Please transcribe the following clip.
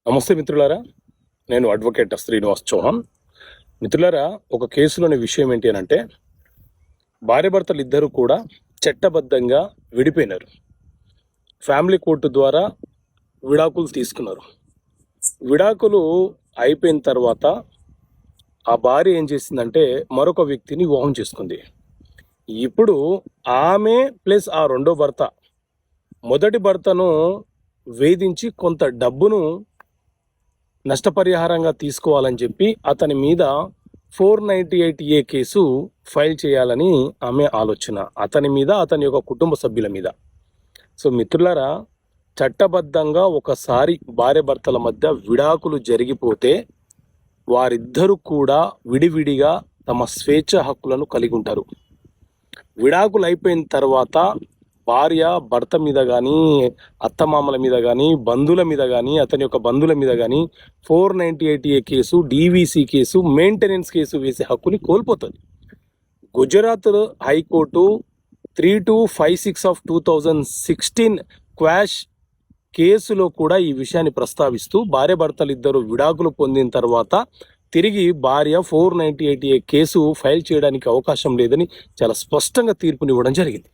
నమస్తే మిత్రులారా, నేను అడ్వకేట్ శ్రీనివాస్ చౌహాన్. మిత్రులారా, ఒక కేసులోని విషయం ఏంటి అని అంటే, భార్యాభర్తలు ఇద్దరు కూడా చట్టబద్ధంగా విడిపోయినారు. ఫ్యామిలీ కోర్టు ద్వారా విడాకులు తీసుకున్నారు. విడాకులు అయిపోయిన తర్వాత ఆ భార్య ఏం చేసిందంటే మరొక వ్యక్తిని వివాహం చేసుకుంది. ఇప్పుడు ఆమె ప్లస్ ఆ రెండో భర్త మొదటి భర్తను వేధించి కొంత డబ్బును నష్టపరిహారంగా తీసుకోవాలని చెప్పి అతని మీద 498A కేసు ఫైల్ చేయాలని ఆమె ఆలోచన, అతని మీద, అతని యొక్క కుటుంబ సభ్యుల మీద. సో మిత్రులారా, చట్టబద్ధంగా ఒకసారి భార్యాభర్తల మధ్య విడాకులు జరిగిపోతే వారిద్దరూ కూడా విడివిడిగా తమ స్వేచ్ఛ హక్కులను కలిగి ఉంటారు. విడాకులు అయిపోయిన తర్వాత భార్య భర్త మీద కానీ, అత్తమామల మీద కానీ, బంధువుల మీద కానీ, అతని యొక్క బంధువుల మీద కానీ 498A case, DVC case, maintenance case వేసే హక్కుని కోల్పోతుంది. గుజరాత్ హైకోర్టు 3256/2016 క్వాష్ కేసులో కూడా ఈ విషయాన్ని ప్రస్తావిస్తూ భార్యాభర్తలు ఇద్దరు విడాకులు పొందిన తర్వాత తిరిగి భార్య 498A కేసు ఫైల్ చేయడానికి అవకాశం లేదని చాలా స్పష్టంగా తీర్పునివ్వడం జరిగింది.